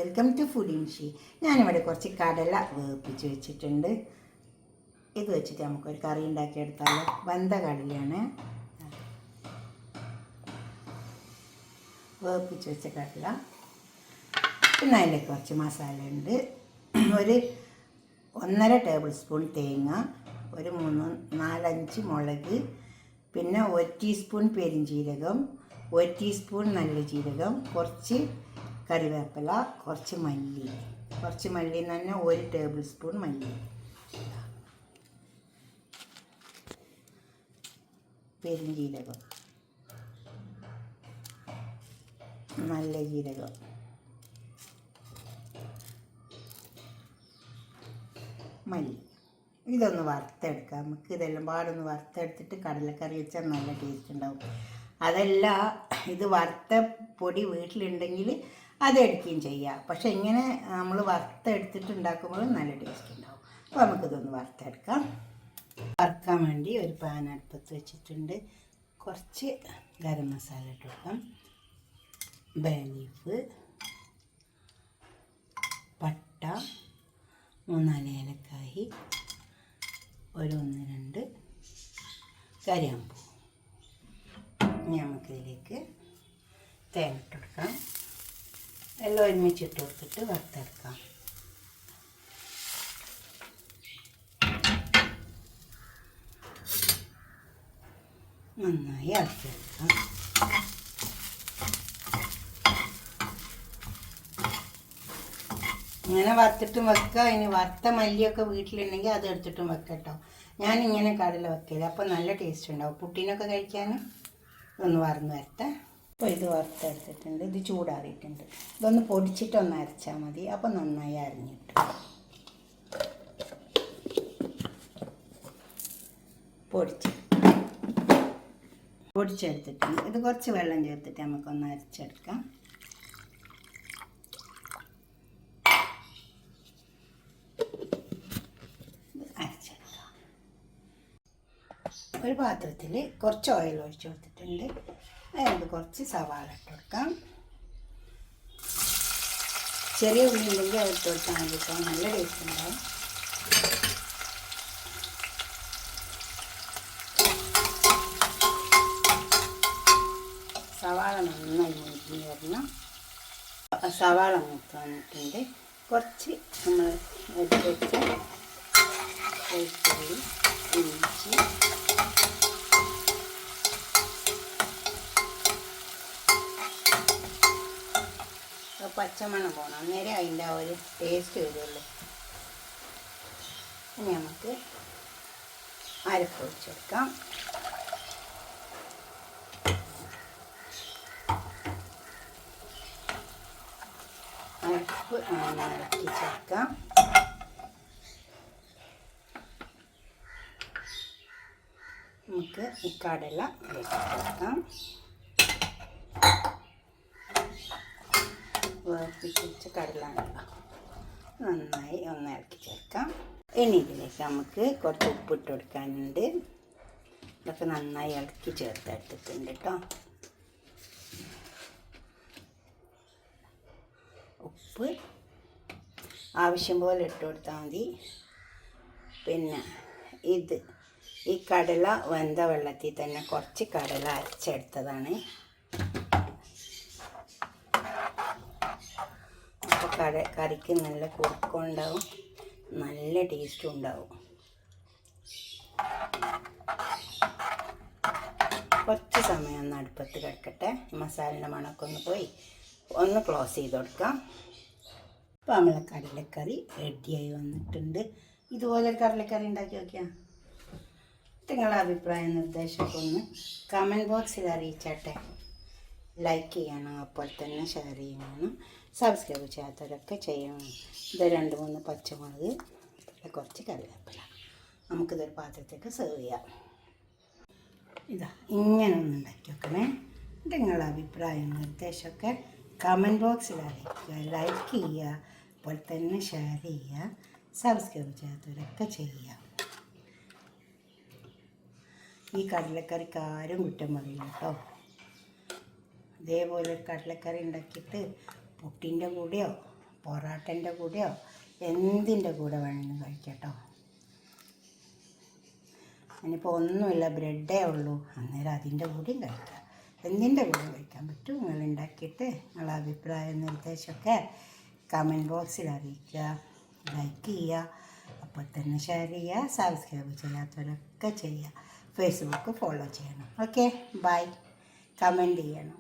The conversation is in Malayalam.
Welcome to ഫുഡിൻഷി. ഞാനിവിടെ കുറച്ച് കടല വേവിപ്പിച്ച് വെച്ചിട്ടുണ്ട്. ഇത് വെച്ചിട്ട് നമുക്കൊരു കറി ഉണ്ടാക്കിയെടുത്താലോ. വെന്ത കടലയാണ്, വേവിപ്പിച്ച് വെച്ച കടല. പിന്നെ അതിലേക്ക് കുറച്ച് മസാല ഉണ്ട്. ഒരു 1.5 ടേബിൾ സ്പൂൺ തേങ്ങ, ഒരു 4-5 മുളക്, പിന്നെ 1 ടീസ്പൂൺ പെരിഞ്ജീരകം, 1 ടീസ്പൂൺ നല്ല ജീരകം, കുറച്ച് കറിവേപ്പില, കുറച്ച് മല്ലി എന്ന് പറഞ്ഞാൽ 1 ടേബിൾ സ്പൂൺ മല്ലി, പെരിഞ്ജീരകം, നല്ല ജീരകം, മല്ലി. ഇതൊന്ന് വറുത്തെടുക്കാം. നമുക്ക് ഇതെല്ലാം പാടൊന്ന് വറുത്തെടുത്തിട്ട് കടലക്കറി വെച്ചാൽ നല്ല ടേസ്റ്റ് ഉണ്ടാവും. അതല്ല, ഇത് വറുത്ത പൊടി വീട്ടിലുണ്ടെങ്കിൽ അതെടുക്കുകയും ചെയ്യാം. പക്ഷെ ഇങ്ങനെ നമ്മൾ വറുത്തെടുത്തിട്ട് ഉണ്ടാക്കുമ്പോൾ നല്ല ടേസ്റ്റ് ഉണ്ടാവും. അപ്പോൾ നമുക്കിതൊന്ന് വറുത്തെടുക്കാം. വറുക്കാൻ വേണ്ടി ഒരു പാൻ അടുപ്പത്ത് വെച്ചിട്ടുണ്ട്. കുറച്ച് ഗരം മസാല ഇട്ട് കൊടുക്കാം, ബേ ലീഫ്, പട്ട, 3-4 ഏലക്കായി, ഒരു 1-2 കരിയാമ്പൂ. ഇനി നമുക്കിതിലേക്ക് തേങ്ങ ഇട്ട് കൊടുക്കാം. എല്ലാം ഒരുമിച്ചിട്ട് കൊടുത്തിട്ട് വറുത്തെടുക്കാം. നന്നായി ഇളക്കിയെടുക്കാം. ഇങ്ങനെ വറുത്തിട്ടും വെക്കുക. ഇനി വറുത്ത മല്ലിയൊക്കെ വീട്ടിലുണ്ടെങ്കിൽ അത് എടുത്തിട്ടും വെക്കട്ടോ. ഞാനിങ്ങനെ കടല വെക്കല്, അപ്പോൾ നല്ല ടേസ്റ്റ് ഉണ്ടാവും. പുട്ടിനൊക്കെ കഴിക്കാൻ ഒന്ന് വറന്ന് വരട്ടെ. അപ്പോൾ ഇത് വറുത്തെടുത്തിട്ടുണ്ട്. ഇത് ചൂടാറിയിട്ടുണ്ട്. ഇതൊന്ന് പൊടിച്ചിട്ടൊന്ന് അരച്ചാൽ മതി. അപ്പോൾ നന്നായി അരിഞ്ഞിട്ട് പൊടിച്ചെടുത്തിട്ടുണ്ട്. ഇത് കുറച്ച് വെള്ളം ചേർത്തിട്ട് നമുക്കൊന്ന് അരച്ചെടുക്കാം. ഒരു പാത്രത്തിൽ കുറച്ച് ഓയിൽ ഒഴിച്ച് കൊടുത്തിട്ടുണ്ട്. അതിനകത്ത് കുറച്ച് സവാള ഇട്ട് കൊടുക്കാം. ചെറിയ ഉള്ളി ഉണ്ടെങ്കിൽ അത് ഇട്ട് കൊടുത്താൽ മതി കേട്ടോ, നല്ല ടേസ്റ്റ് ഉണ്ടാവും. സവാള നന്നായി മുരിഞ്ഞ് വരണം. സവാള മൂത്ത് വന്നിട്ടുണ്ട്. കുറച്ച് നമ്മൾ എടുത്ത് വെച്ച വെളുത്തുള്ളി, ഇഞ്ചി, പച്ചമണം പോകണം, അന്നേരം അതിൻ്റെ ആ ഒരു ടേസ്റ്റ് വരുള്ളൂ. ഇനി നമുക്ക് അരപ്പ് ഒഴിച്ചെടുക്കാം. അരപ്പ് ഇളക്കി ചേർക്കാം. നമുക്ക് ഈ കടല ചേർക്കാം. വേർപ്പിച്ച് കടലാണല്ലോ, നന്നായി ഒന്ന് ഇളക്കി ചേർക്കാം. ഇനി ഇതിലേക്ക് നമുക്ക് കുറച്ച് ഉപ്പിട്ട് കൊടുക്കാനുണ്ട്. ഇതൊക്കെ നന്നായി ഇളക്കി ചേർത്തെടുത്തിട്ടുണ്ട് കേട്ടോ. ഉപ്പ് ആവശ്യം പോലെ ഇട്ട് കൊടുത്താൽ മതി. പിന്നെ ഈ കടല വെന്ത വെള്ളത്തിൽ തന്നെ കുറച്ച് കടല അരച്ചെടുത്തതാണ്. അപ്പോൾ കറിക്ക് നല്ല കുറുക്കമുണ്ടാവും, നല്ല ടേസ്റ്റും ഉണ്ടാവും. കുറച്ച് സമയം ഒന്ന് അടുപ്പത്ത് കിടക്കട്ടെ. മസാലയുടെ മണമൊക്കെ ഒന്ന് പോയി ഒന്ന് ക്ലോസ് ചെയ്ത് കൊടുക്കാം. അപ്പോൾ നമ്മളെ കടലക്കറി റെഡിയായി വന്നിട്ടുണ്ട്. ഇതുപോലെ കടലക്കറി ഉണ്ടാക്കി നോക്കിയാൽ നിങ്ങളുടെ അഭിപ്രായ നിർദ്ദേശമൊക്കെ ഒന്ന് കമൻറ്റ് ബോക്സിൽ അറിയിച്ചാട്ടെ. ലൈക്ക് ചെയ്യണം, അപ്പോൾ തന്നെ ഷെയർ ചെയ്യണം, സബ്സ്ക്രൈബ് ചെയ്യാത്തവരൊക്കെ ചെയ്യണം. ഇത് 2-3 പച്ചമുളക്, കുറച്ച് കറിവേപ്പില. നമുക്കിതൊരു പാത്രത്തേക്ക് സെർവ് ചെയ്യാം. ഇതാ ഇങ്ങനെ ഒന്ന് ഉണ്ടാക്കി വെക്കണേ. നിങ്ങളുടെ അഭിപ്രായം നിർദ്ദേശമൊക്കെ കമൻറ്റ് ബോക്സിൽ അറിയിക്കുക, ലൈക്ക് ചെയ്യുക, അപ്പോൾ തന്നെ ഷെയർ ചെയ്യുക, സബ്സ്ക്രൈബ് ചെയ്യാത്തവരൊക്കെ ചെയ്യുക. ഈ കടലക്കറിക്ക് ആരും കുറ്റം പറയില്ല കേട്ടോ. ഇതേപോലെ ഒരു കടലക്കറി ഉണ്ടാക്കിയിട്ട് പുട്ടിൻ്റെ കൂടെയോ പൊറാട്ടൻ്റെ കൂടെയോ എന്തിൻ്റെ കൂടെ വേണമെങ്കിലും കഴിക്കാം കേട്ടോ. ഇനിയിപ്പോൾ ഒന്നുമില്ല, ബ്രെഡേ ഉള്ളൂ, അന്നേരം അതിൻ്റെ കൂടെയും കഴിക്കാം, എന്തിൻ്റെ കൂടെ കഴിക്കാൻ പറ്റും. നിങ്ങൾ ഉണ്ടാക്കിയിട്ട് നിങ്ങളെ അഭിപ്രായ നിർദ്ദേശമൊക്കെ കമൻറ്റ് ബോക്സിൽ അറിയിക്കുക, ലൈക്ക് ചെയ്യുക, അപ്പോൾ തന്നെ ഷെയർ ചെയ്യുക, സബ്സ്ക്രൈബ് ചെയ്യാത്തവരൊക്കെ ചെയ്യുക, ഫേസ്ബുക്ക് ഫോളോ ചെയ്യണം. Okay, bye. കമൻറ്റ് ചെയ്യണം.